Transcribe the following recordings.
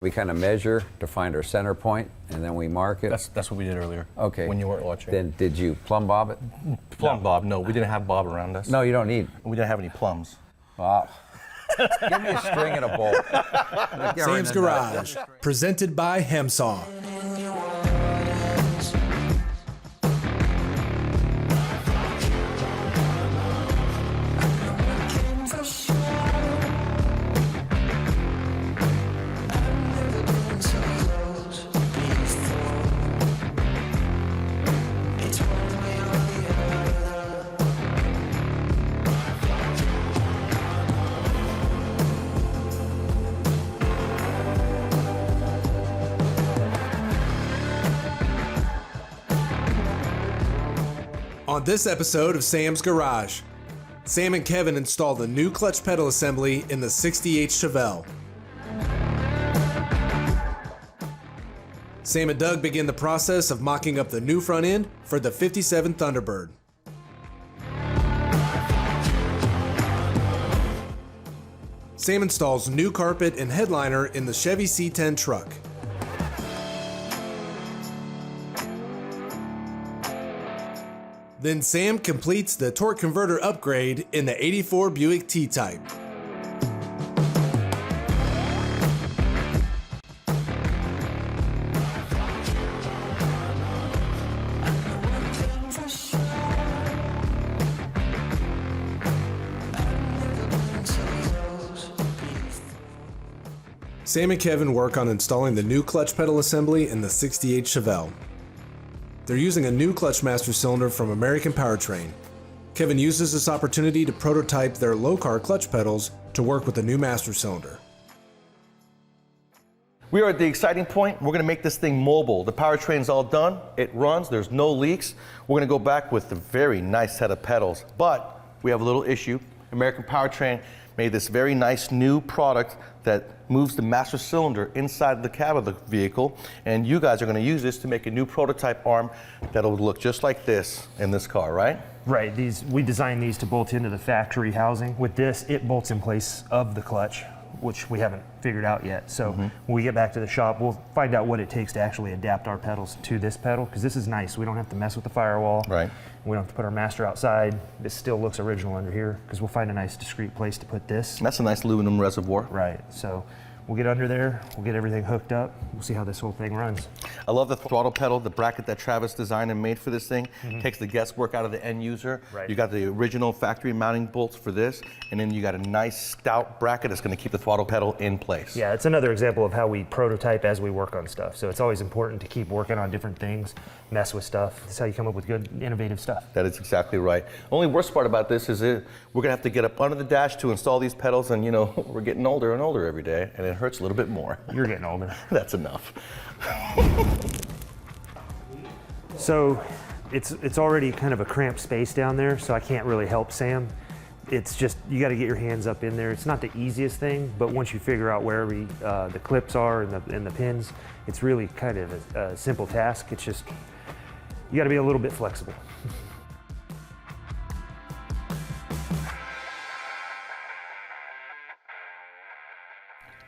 We kind of measure to find our center point, and then we mark it. That's what we did earlier. Okay. When you weren't watching. Then did you plumb bob it? Plumb bob? No, we didn't have bob around us. No, you don't need. We didn't have any plums. Wow. Give me a string and a bolt. Sam's Garage, presented by Hemsaw. On this episode of Sam's Garage, Sam and Kevin installed a new clutch pedal assembly in the 68 Chevelle. Sam and Doug begin the process of mocking up the new front end for the 57 Thunderbird. Sam installs new carpet and headliner in the Chevy C10 truck. Then Sam completes the torque converter upgrade in the 84 Buick T Type. Sam and Kevin work on installing the new clutch pedal assembly in the 68 Chevelle. They're using a new clutch master cylinder from American Powertrain. Kevin uses this opportunity to prototype their Lokar clutch pedals to work with the new master cylinder. We are at the exciting point. We're going to make this thing mobile. The powertrain's all done. It runs. There's no leaks. We're going to go back with a very nice set of pedals. But we have a little issue. American Powertrain made this very nice new product that moves the master cylinder inside the cab of the vehicle, and you guys are going to use this to make a new prototype arm that'll look just like this in this car, right? Right, we designed these to bolt into the factory housing. With this, it bolts in place of the clutch, which we haven't figured out yet. So when we get back to the shop, we'll find out what it takes to actually adapt our pedals to this pedal, because this is nice. We don't have to mess with the firewall. Right. We don't have to put our master outside. This still looks original under here, because we'll find a nice discreet place to put this. And that's a nice aluminum reservoir. Right, so we'll get under there, we'll get everything hooked up, we'll see how this whole thing runs. I love the throttle pedal, the bracket that Travis designed and made for this thing. Takes the guesswork out of the end user. Right. You got the original factory mounting bolts for this, and then you got a nice stout bracket that's going to keep the throttle pedal in place. Yeah, it's another example of how we prototype as we work on stuff. So it's always important to keep working on different things, mess with stuff. That's how you come up with good, innovative stuff. That is exactly right. Only worst part about this is we're going to have to get up under the dash to install these pedals, and you know, we're getting older and older every day, and it hurts a little bit more. You're getting older. That's enough. So it's already kind of a cramped space down there, so I can't really help Sam. It's just, you got to get your hands up in there. It's not the easiest thing, but once you figure out where the clips are and the pins, it's really kind of a simple task. It's just, you got to be a little bit flexible.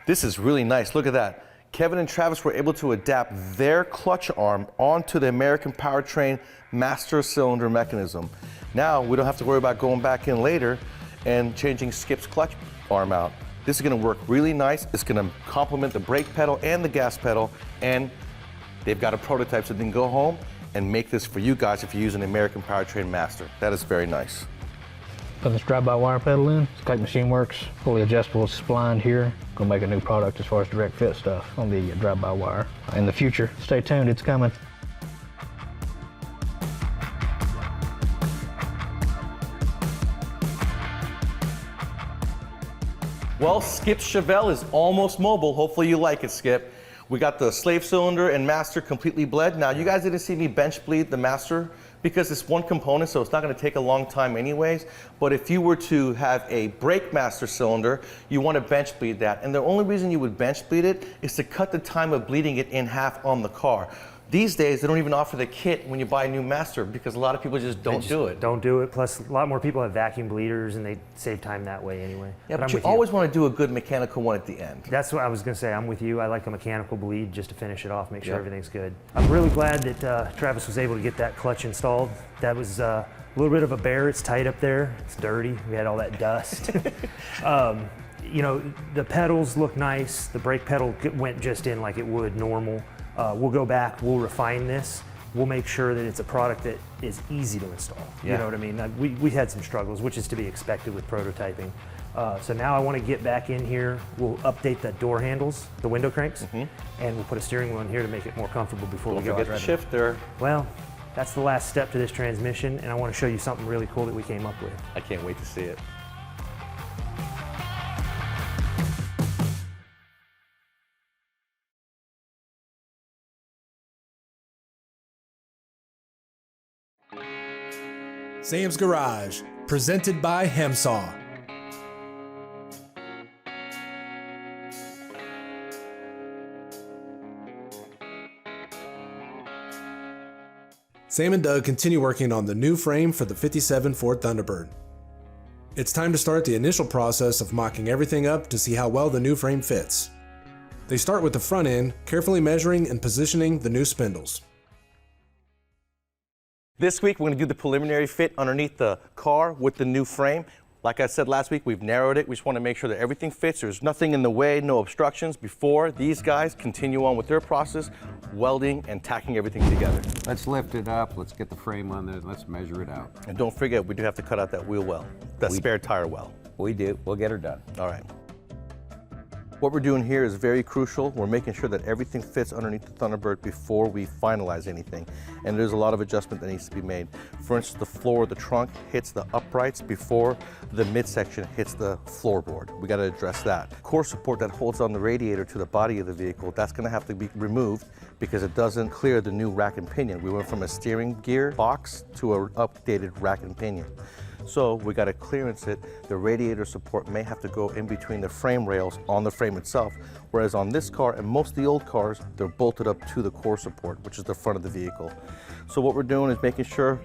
This is really nice. Look at that. Kevin and Travis were able to adapt their clutch arm onto the American Powertrain master cylinder mechanism. Now we don't have to worry about going back in later and changing Skip's clutch arm out. This is going to work really nice. It's going to complement the brake pedal and the gas pedal, and they've got a prototype so they can go home and make this for you guys if you use an American Powertrain Master. That is very nice. Put this drive-by-wire pedal in. It's like Machine Works, fully adjustable, splined here. Gonna make a new product as far as direct fit stuff on the drive-by-wire. In the future, stay tuned, it's coming. Well, Skip's Chevelle is almost mobile. Hopefully you like it, Skip. We got the slave cylinder and master completely bled. Now, you guys didn't see me bench bleed the master because it's one component, so it's not going to take a long time anyways. But if you were to have a brake master cylinder, you want to bench bleed that. And the only reason you would bench bleed it is to cut the time of bleeding it in half on the car. These days, they don't even offer the kit when you buy a new Master because a lot of people just don't do it. Don't do it. Plus, a lot more people have vacuum bleeders, and they save time that way anyway. Yeah, but I'm you with always want to do a good mechanical one at the end. That's what I was going to say. I'm with you. I like a mechanical bleed just to finish it off, make sure Yep. everything's good. I'm really glad that Travis was able to get that clutch installed. That was a little bit of a bear. It's tight up there. It's dirty. We had all that dust. You know, the pedals look nice. The brake pedal went just in like it would normal. We'll go back, we'll refine this. We'll make sure that it's a product that is easy to install. Yeah. You know what I mean? We had some struggles, which is to be expected with prototyping. So now I want to get back in here. We'll update the door handles, the window cranks, and we'll put a steering wheel in here to make it more comfortable before Don't we go forget out the driving. shifter. Well, that's the last step to this transmission, and I want to show you something really cool that we came up with. I can't wait to see it. Sam's Garage, presented by Hemsaw. Sam and Doug continue working on the new frame for the 57 Ford Thunderbird. It's time to start the initial process of mocking everything up to see how well the new frame fits. They start with the front end, carefully measuring and positioning the new spindles. This week, we're going to do the preliminary fit underneath the car with the new frame. Like I said last week, we've narrowed it. We just want to make sure that everything fits. There's nothing in the way, no obstructions before these guys continue on with their process, welding and tacking everything together. Let's lift it up. Let's get the frame on there. Let's measure it out. And don't forget, we do have to cut out that wheel well, that spare tire well. We do. We'll get her done. All right. What we're doing here is very crucial. We're making sure that everything fits underneath the Thunderbird before we finalize anything. And there's a lot of adjustment that needs to be made. For instance, the floor of the trunk hits the uprights before the midsection hits the floorboard. We got to address that. Core support that holds on the radiator to the body of the vehicle, that's going to have to be removed because it doesn't clear the new rack and pinion. We went from a steering gear box to an updated rack and pinion. So we got to clearance it. The radiator support may have to go in between the frame rails on the frame itself, whereas on this car and most of the old cars, they're bolted up to the core support, which is the front of the vehicle. So what we're doing is making sure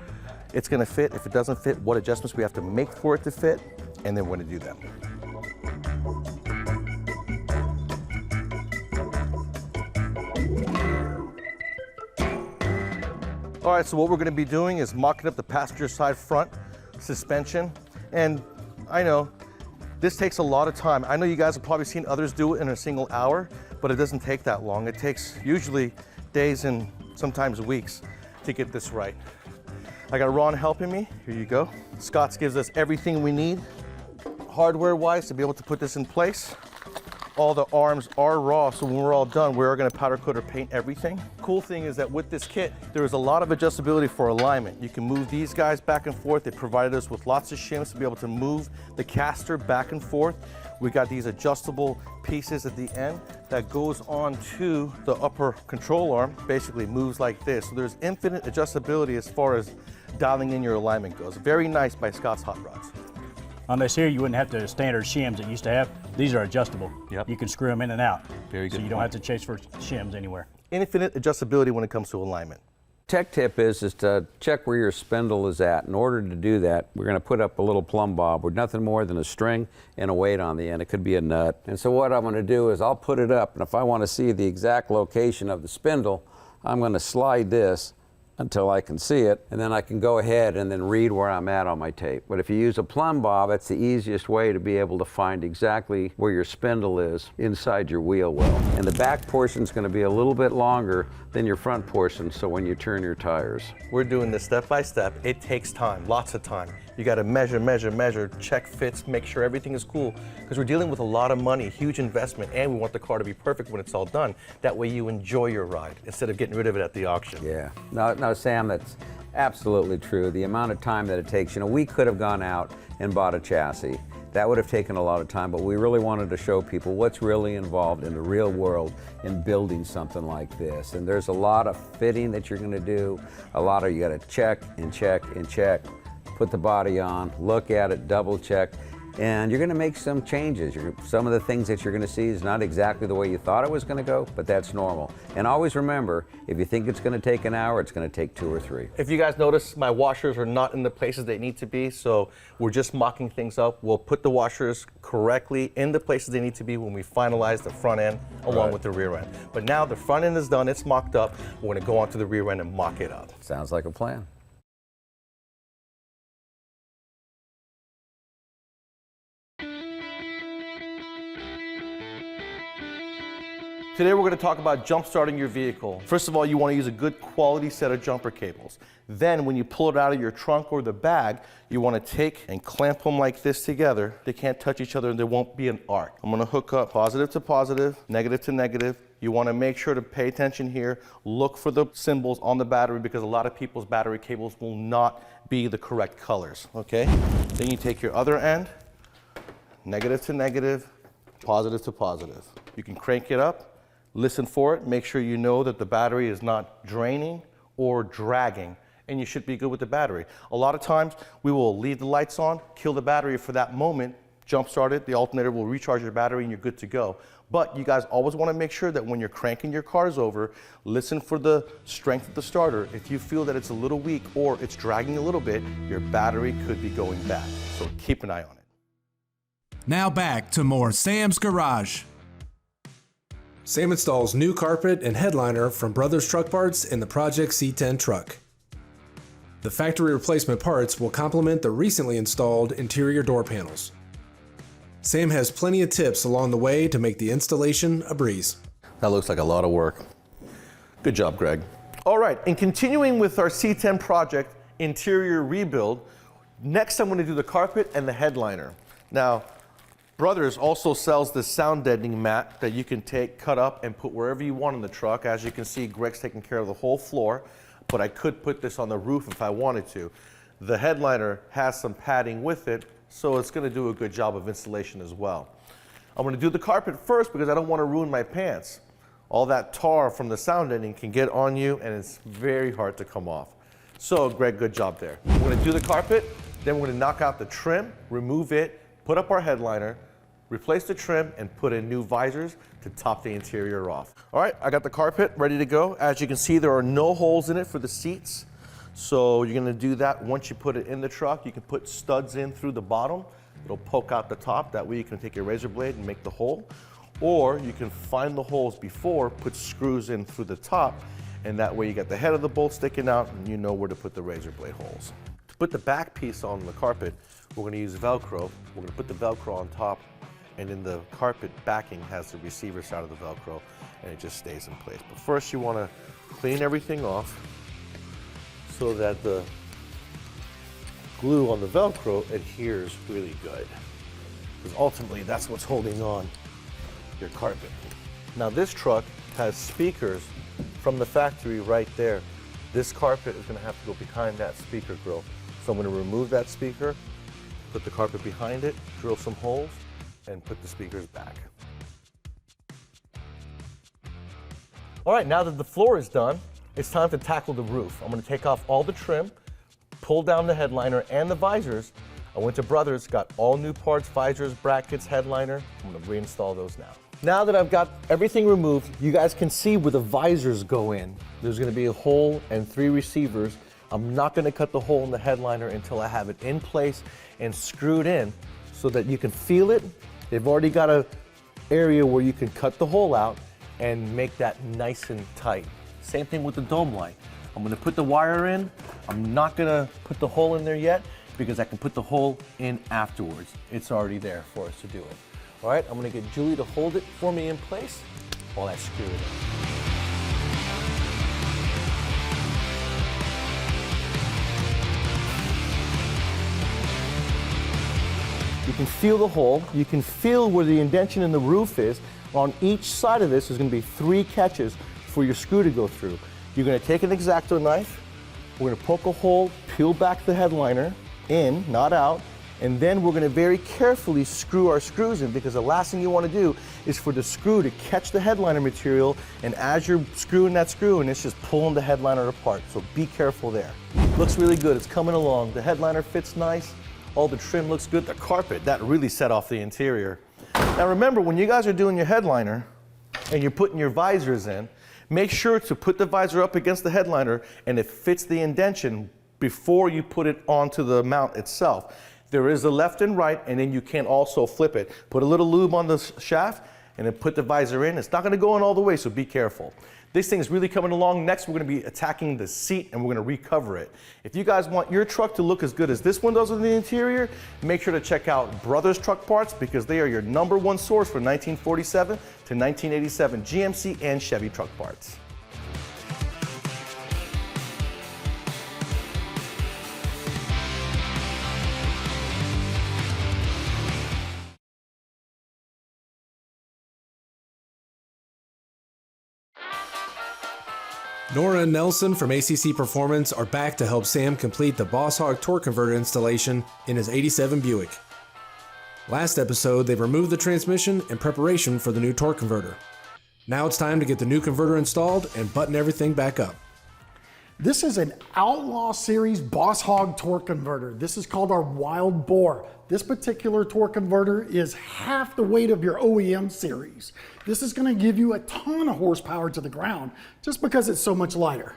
it's going to fit. If it doesn't fit, what adjustments we have to make for it to fit, and then we're going to do them. All right, so what we're going to be doing is mocking up the passenger side front suspension. And I know this takes a lot of time. I know you guys have probably seen others do it in a single hour, but it doesn't take that long. It takes usually days and sometimes weeks to get this right. I got Ron helping me. Here you go. Scott's gives us everything we need hardware-wise to be able to put this in place. All the arms are raw, so when we're all done, we're gonna powder coat or paint everything. Cool thing is that with this kit, there is a lot of adjustability for alignment. You can move these guys back and forth. They provided us with lots of shims to be able to move the caster back and forth. We got these adjustable pieces at the end that goes on to the upper control arm, basically moves like this. So there's infinite adjustability as far as dialing in your alignment goes. Very nice by Scott's Hot Rods. On this here, you wouldn't have the standard shims that you used to have. These are adjustable. Yep. You can screw them in and out. Very good So you don't point. have to chase for shims anywhere. Infinite adjustability when it comes to alignment. Tech tip is to check where your spindle is at. In order to do that, we're going to put up a little plumb bob with nothing more than a string and a weight on the end. It could be a nut. And so what I'm going to do is I'll put it up, and if I want to see the exact location of the spindle, I'm going to slide this until I can see it, and then I can go ahead and then read where I'm at on my tape. But if you use a plumb bob, it's the easiest way to be able to find exactly where your spindle is inside your wheel well. And the back portion is going to be a little bit longer than your front portion, so when you turn your tires. We're doing this step by step. It takes time, lots of time. You got to measure, measure, measure, check fits, make sure everything is cool, because we're dealing with a lot of money, huge investment, and we want the car to be perfect when it's all done. That way you enjoy your ride instead of getting rid of it at the auction. Yeah. No, Sam, that's absolutely true. The amount of time that it takes, we could have gone out and bought a chassis. That would have taken a lot of time, but we really wanted to show people what's really involved in the real world in building something like this. And there's a lot of fitting that you're going to do. You got to check and check and check, put the body on, look at it, double check. and you're going to make some changes. Some of the things that you're going to see is not exactly the way you thought it was going to go, but that's normal. And always remember, if you think it's going to take an hour, it's going to take 2 or 3. If you guys notice, my washers are not in the places they need to be, so we're just mocking things up. We'll put the washers correctly in the places they need to be when we finalize the front end along with the rear end. But now the front end is done, it's mocked up. We're going to go onto the rear end and mock it up. Sounds like a plan. Today we're going to talk about jump starting your vehicle. First of all, you want to use a good quality set of jumper cables. Then when you pull it out of your trunk or the bag, you want to take and clamp them like this together. They can't touch each other and there won't be an arc. I'm going to hook up positive to positive, negative to negative. You want to make sure to pay attention here. Look for the symbols on the battery because a lot of people's battery cables will not be the correct colors, okay? Then you take your other end, negative to negative, positive to positive. You can crank it up. Listen for it, make sure you know that the battery is not draining or dragging, and you should be good with the battery. A lot of times, we will leave the lights on, kill the battery for that moment, jump start it, the alternator will recharge your battery and you're good to go. But you guys always want to make sure that when you're cranking your cars over, listen for the strength of the starter. If you feel that it's a little weak or it's dragging a little bit, your battery could be going bad. So keep an eye on it. Now back to more Sam's Garage. Sam installs new carpet and headliner from Brothers Truck Parts in the Project C10 truck. The factory replacement parts will complement the recently installed interior door panels. Sam has plenty of tips along the way to make the installation a breeze. That looks like a lot of work. Good job, Greg. All right, and continuing with our C10 project interior rebuild, next I'm going to do the carpet and the headliner. Now, Brothers also sells this sound deadening mat that you can take, cut up, and put wherever you want in the truck. As you can see, Greg's taking care of the whole floor, but I could put this on the roof if I wanted to. The headliner has some padding with it, so it's going to do a good job of installation as well. I'm going to do the carpet first because I don't want to ruin my pants. All that tar from the sound deadening can get on you, and it's very hard to come off. So, Greg, good job there. We're going to do the carpet, then we're going to knock out the trim, remove it, put up our headliner, replace the trim, and put in new visors to top the interior off. All right, I got the carpet ready to go. As you can see, there are no holes in it for the seats. So you're gonna do that once you put it in the truck. You can put studs in through the bottom. It'll poke out the top. That way you can take your razor blade and make the hole. Or you can find the holes before, put screws in through the top, and that way you got the head of the bolt sticking out and you know where to put the razor blade holes. To put the back piece on the carpet, we're gonna use Velcro. We're gonna put the Velcro on top, and then the carpet backing has the receiver side of the Velcro, and it just stays in place. But first you want to clean everything off so that the glue on the Velcro adheres really good, because ultimately that's what's holding on your carpet. Now this truck has speakers from the factory right there. This carpet is going to have to go behind that speaker grill. So I'm going to remove that speaker, put the carpet behind it, drill some holes, and put the speakers back. All right, now that the floor is done, it's time to tackle the roof. I'm gonna take off all the trim, pull down the headliner and the visors. I went to Brothers, got all new parts, visors, brackets, headliner. I'm gonna reinstall those now. Now that I've got everything removed, you guys can see where the visors go in. There's gonna be a hole and 3 receivers. I'm not gonna cut the hole in the headliner until I have it in place and screwed in so that you can feel it. They've already got an area where you can cut the hole out and make that nice and tight. Same thing with the dome light. I'm gonna put the wire in. I'm not gonna put the hole in there yet because I can put the hole in afterwards. It's already there for us to do it. All right, I'm gonna get Julie to hold it for me in place while I screw it in. You can feel the hole. You can feel where the indentation in the roof is. On each side of this is going to be 3 catches for your screw to go through. You're going to take an X-Acto knife. We're going to poke a hole, peel back the headliner in, not out, and then we're going to very carefully screw our screws in, because the last thing you want to do is for the screw to catch the headliner material, and as you're screwing that screw in, it's just pulling the headliner apart. So be careful there. Looks really good. It's coming along. The headliner fits nice. All the trim looks good. The carpet, that really set off the interior. Now remember, when you guys are doing your headliner and you're putting your visors in, make sure to put the visor up against the headliner and it fits the indentation before you put it onto the mount itself. There is a left and right, and then you can also flip it. Put a little lube on the shaft and then put the visor in. It's not gonna go in all the way, so be careful. This thing is really coming along. Next, we're gonna be attacking the seat and we're gonna recover it. If you guys want your truck to look as good as this one does in the interior, make sure to check out Brothers Truck Parts because they are your #1 source for 1947 to 1987 GMC and Chevy truck parts. Nora and Nelson from ACC Performance are back to help Sam complete the Boss Hog Torque Converter installation in his '87 Buick. Last episode, they removed the transmission in preparation for the new torque converter. Now it's time to get the new converter installed and button everything back up. This is an Outlaw Series Boss Hog Torque Converter. This is called our Wild Boar. This particular torque converter is half the weight of your OEM series. This is going to give you a ton of horsepower to the ground just because it's so much lighter.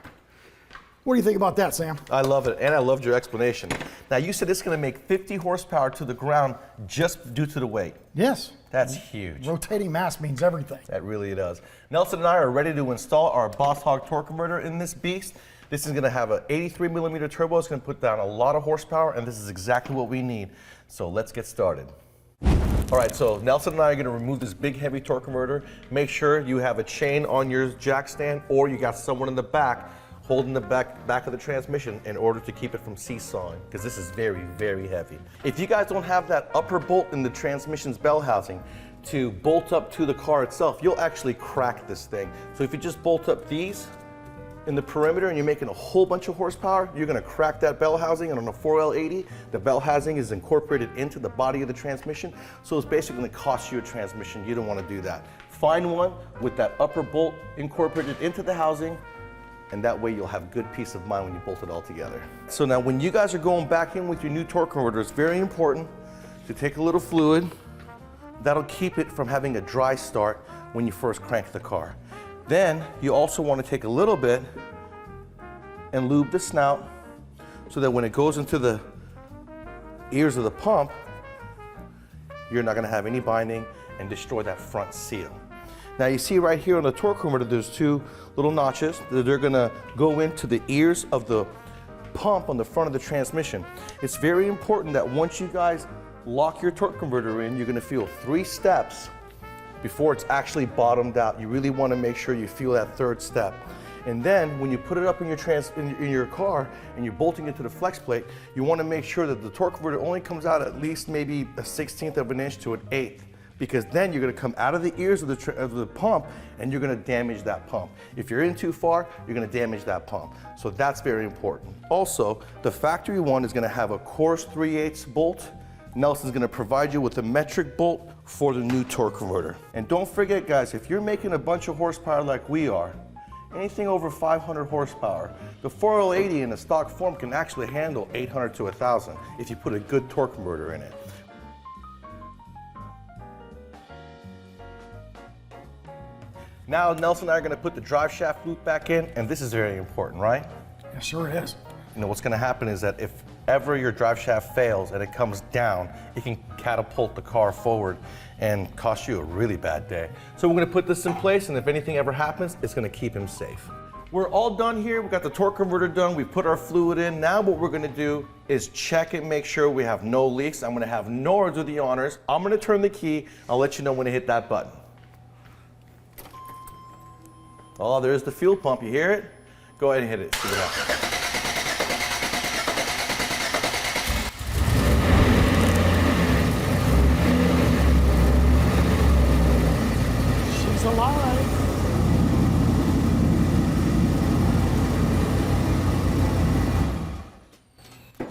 What do you think about that, Sam? I love it, and I loved your explanation. Now, you said it's going to make 50 horsepower to the ground just due to the weight. Yes. That's huge. Rotating mass means everything. That really does. Nelson and I are ready to install our Boss Hog Torque Converter in this beast. This is going to have an 83 millimeter turbo. It's going to put down a lot of horsepower, and this is exactly what we need. So let's get started. All right, so Nelson and I are going to remove this big heavy torque converter. Make sure you have a chain on your jack stand, or you got someone in the back holding the back of the transmission in order to keep it from seesawing, because this is very, very heavy. If you guys don't have that upper bolt in the transmission's bell housing to bolt up to the car itself, you'll actually crack this thing. So if you just bolt up these in the perimeter and you're making a whole bunch of horsepower, you're gonna crack that bell housing. And on a 4L80, the bell housing is incorporated into the body of the transmission, so it's basically gonna cost you a transmission. You don't wanna do that. Find one with that upper bolt incorporated into the housing, and that way you'll have good peace of mind when you bolt it all together. So now when you guys are going back in with your new torque converter, it's very important to take a little fluid. That'll keep it from having a dry start when you first crank the car. Then you also want to take a little bit and lube the snout so that when it goes into the ears of the pump, you're not going to have any binding and destroy that front seal. Now you see right here on the torque converter, there's two little notches that are going to go into the ears of the pump on the front of the transmission. It's very important that once you guys lock your torque converter in, you're going to feel 3 steps before it's actually bottomed out. You really want to make sure you feel that 3rd step. And then when you put it up in your car and you're bolting it to the flex plate, you want to make sure that the torque converter only comes out at least maybe a 1/16 of an inch to an 1/8, because then you're going to come out of the ears of the pump and you're going to damage that pump. If you're in too far, you're going to damage that pump. So that's very important. Also, the factory one is going to have a coarse 3/8 bolt. Nelson's going to provide you with a metric bolt for the new torque converter. And don't forget, guys, if you're making a bunch of horsepower like we are, anything over 500 horsepower, the 4L80 in a stock form can actually handle 800 to 1,000 if you put a good torque converter in it. Now Nelson and I are going to put the drive shaft loop back in, and this is very important, right? It sure is. You know, what's going to happen is that if ever your drive shaft fails and it comes down, it can catapult the car forward and cost you a really bad day. So we're going to put this in place, and if anything ever happens, it's going to keep him safe. We're all done here. We got the torque converter done. We put our fluid in. Now what we're going to do is check and make sure we have no leaks. I'm going to have Nora do the honors. I'm going to turn the key. I'll let you know when to hit that button. Oh, there's the fuel pump. You hear it? Go ahead and hit it. See what happens. She's alive.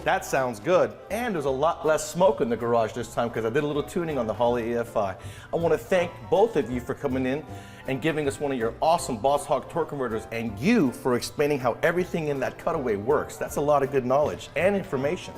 That sounds good. And there's a lot less smoke in the garage this time because I did a little tuning on the Holley EFI. I want to thank both of you for coming in and giving us one of your awesome Boss Hog torque converters, and you for explaining how everything in that cutaway works. That's a lot of good knowledge and information.